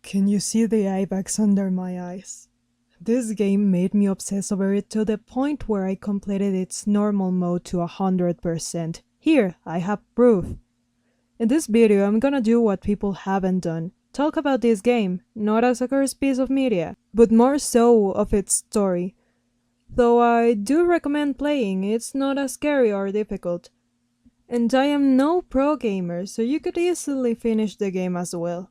Can you see the eye bags under my eyes? This game made me obsess over it to the point where I completed its normal mode to 100%. Here, I have proof. In this video, I'm gonna do what people haven't done. Talk about this game, not as a cursed piece of media, but more so of its story. Though I do recommend playing, it's not as scary or difficult. And I am no pro gamer, so you could easily finish the game as well.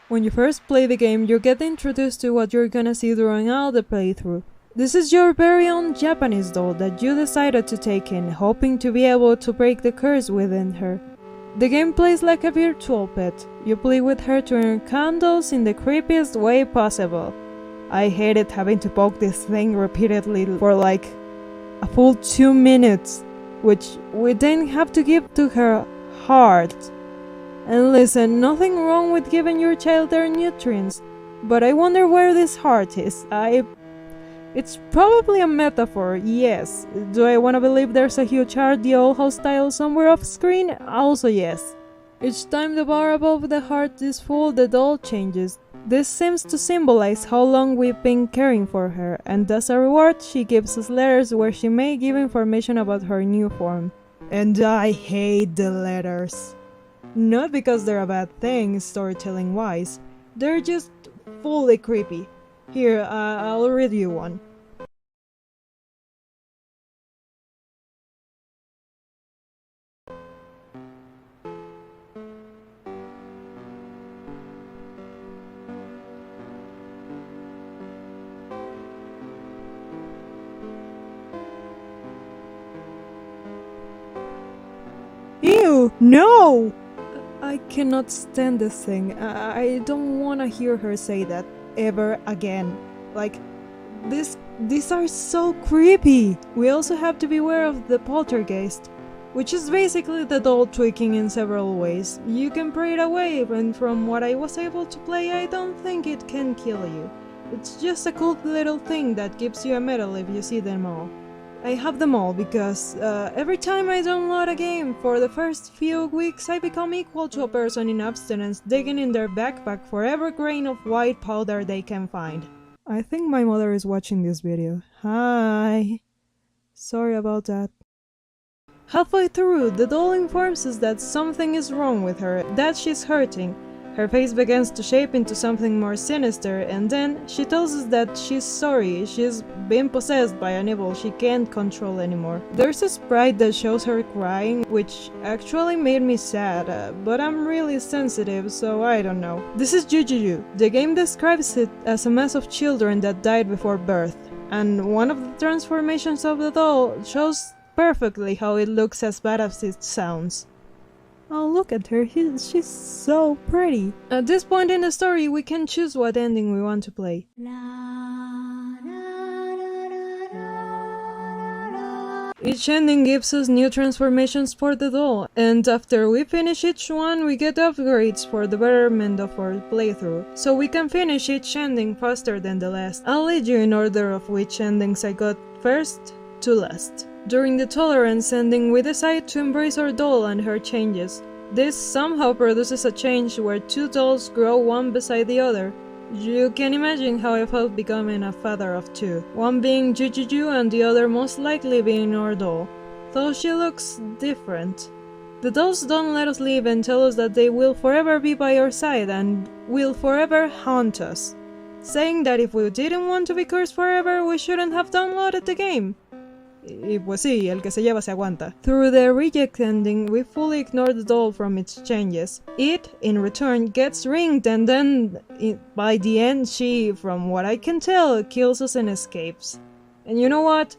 When you first play the game, you get introduced to what you're gonna see during all the playthrough. This is your very own Japanese doll that you decided to take in, hoping to be able to break the curse within her. The game plays like a virtual pet. You play with her to earn candles in the creepiest way possible. I hated having to poke this thing repeatedly for like a full 2 minutes, which we then have to give to her heart. And listen, nothing wrong with giving your child their nutrients, but I wonder where this heart is. It's probably a metaphor, yes. Do I want to believe there's a huge heart, the old hostile somewhere off screen? Also yes. Each time the bar above the heart is full, the doll changes. This seems to symbolize how long we've been caring for her, and as a reward, she gives us letters where she may give information about her new form. And I hate the letters. Not because they're a bad thing, storytelling-wise. They're just fully creepy. Here, I'll read you one. Ew, no! I cannot stand this thing. I don't want to hear her say that ever again. Like, these are so creepy! We also have to beware of the poltergeist, which is basically the doll tweaking in several ways. You can pray it away, and from what I was able to play, I don't think it can kill you. It's just a cool little thing that gives you a medal if you see them all. I have them all because every time I download a game, for the first few weeks I become equal to a person in abstinence digging in their backpack for every grain of white powder they can find. I think my mother is watching this video. Hi! Sorry about that. Halfway through, the doll informs us that something is wrong with her, that she's hurting. Her face begins to shape into something more sinister, and then she tells us that she's sorry, she's been possessed by an evil she can't control anymore. There's a sprite that shows her crying, which actually made me sad, but I'm really sensitive, so I don't know. This is Jujuju. The game describes it as a mass of children that died before birth, and one of the transformations of the doll shows perfectly how it looks as bad as it sounds. Oh, look at her, she's so pretty. At this point in the story, we can choose what ending we want to play. Each ending gives us new transformations for the doll, and after we finish each one, we get upgrades for the betterment of our playthrough, so we can finish each ending faster than the last. I'll lead you in order of which endings I got first to last. During the tolerance ending, we decide to embrace our doll and her changes. This somehow produces a change where two dolls grow one beside the other. You can imagine how I felt becoming a father of two, one being Jujuju and the other most likely being our doll, though she looks different. The dolls don't let us leave and tell us that they will forever be by our side and will forever haunt us, saying that if we didn't want to be cursed forever, we shouldn't have downloaded the game. Y pues sí, el que se lleva se aguanta. Through the reject ending, we fully ignore the doll from its changes. It, in return, gets ringed and then, by the end, she, from what I can tell, kills us and escapes. And you know what?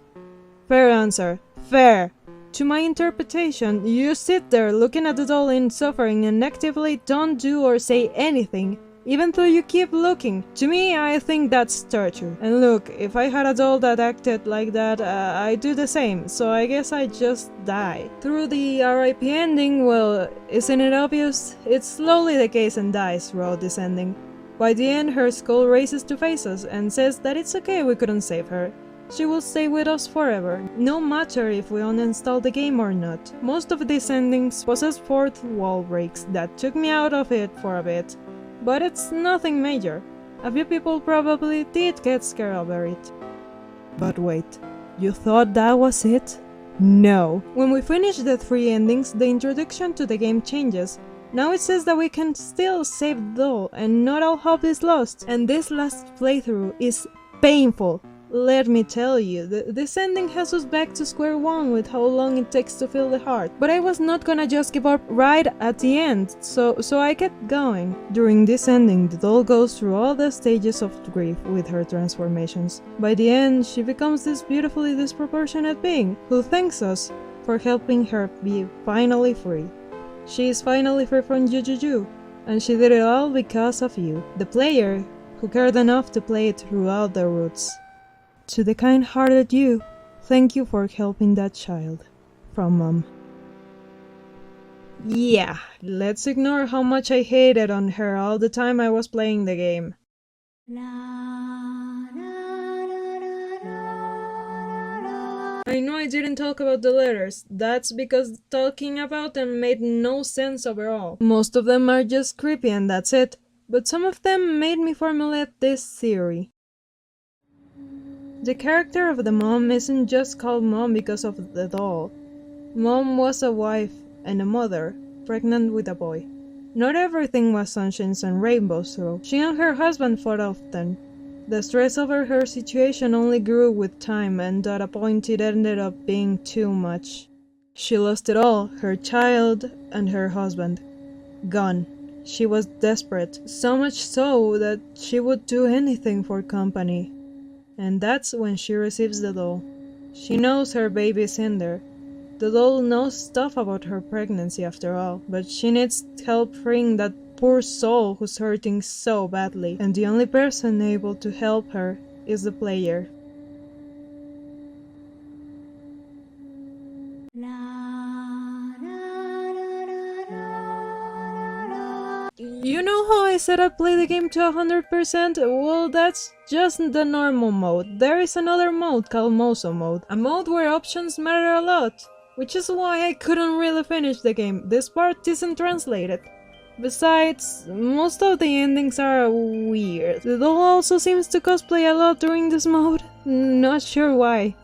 Fair answer. Fair. To my interpretation, you sit there looking at the doll in suffering and actively don't do or say anything, even though you keep looking. To me, I think that's torture. And look, if I had a doll that acted like that, I'd do the same, so I guess I'd just die. Through the RIP ending, well, isn't it obvious? It slowly decays and dies throughout this ending. By the end, her skull raises to face us and says that it's okay we couldn't save her. She will stay with us forever, no matter if we uninstall the game or not. Most of these endings possess fourth wall breaks that took me out of it for a bit, but it's nothing major. A few people probably did get scared over it. But wait, you thought that was it? No. When we finish the 3 endings, the introduction to the game changes. Now it says that we can still save the doll and not all hope is lost. And this last playthrough is painful. Let me tell you, this ending has us back to square one with how long it takes to fill the heart. But I was not gonna just give up right at the end, so I kept going. During this ending, the doll goes through all the stages of grief with her transformations. By the end, she becomes this beautifully disproportionate being, who thanks us for helping her be finally free. She is finally free from Jujuju, and she did it all because of you, the player who cared enough to play it throughout the routes. To the kind-hearted you, thank you for helping that child. From Mom. Yeah, let's ignore how much I hated on her all the time I was playing the game. I know I didn't talk about the letters. That's because talking about them made no sense overall. Most of them are just creepy and that's it. But some of them made me formulate this theory. The character of the mom isn't just called mom because of the doll. Mom was a wife and a mother, pregnant with a boy. Not everything was sunshines and rainbows though. She and her husband fought often. The stress over her situation only grew with time, and at a point it ended up being too much. She lost it all, her child and her husband. Gone. She was desperate, so much so that she would do anything for company. And that's when she receives the doll. She knows her baby is in there. The doll knows stuff about her pregnancy after all, but she needs help freeing that poor soul who's hurting so badly, and the only person able to help her is the player. You know how I said I'd play the game to 100%? Well, that's just the normal mode. There is another mode called Mozo mode, a mode where options matter a lot, which is why I couldn't really finish the game. This part isn't translated. Besides, most of the endings are weird. The doll also seems to cosplay a lot during this mode. Not sure why.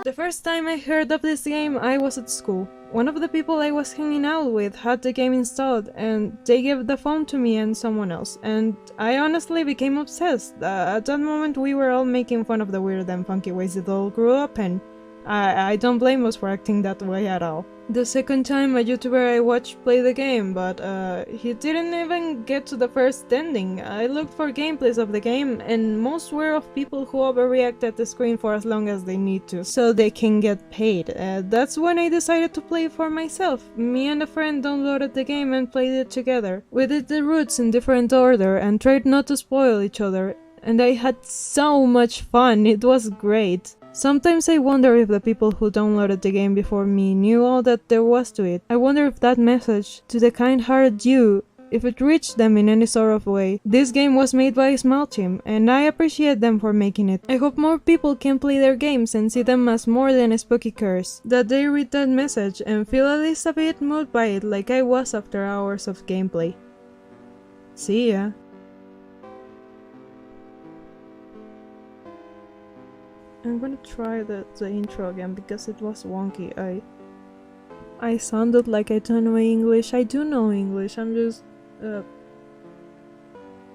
The first time I heard of this game, I was at school. One of the people I was hanging out with had the game installed, and they gave the phone to me and someone else, and I honestly became obsessed. At that moment we were all making fun of the weird and funky ways the doll grew up, and I don't blame us for acting that way at all. The second time a YouTuber I watched played the game, but he didn't even get to the first ending. I looked for gameplays of the game, and most were of people who overreact at the screen for as long as they need to, so they can get paid. That's when I decided to play it for myself. Me and a friend downloaded the game and played it together. We did the routes in different order and tried not to spoil each other, and I had so much fun. It was great. Sometimes I wonder if the people who downloaded the game before me knew all that there was to it. I wonder if that message, to the kind-hearted you, if it reached them in any sort of way. This game was made by a small team, and I appreciate them for making it. I hope more people can play their games and see them as more than a spooky curse. That they read that message and feel at least a bit moved by it like I was after hours of gameplay. See ya. I'm gonna try the intro again because it was wonky. I sounded like I don't know English. I do know English. I'm just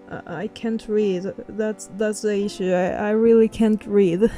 I can't read. That's the issue. I really can't read.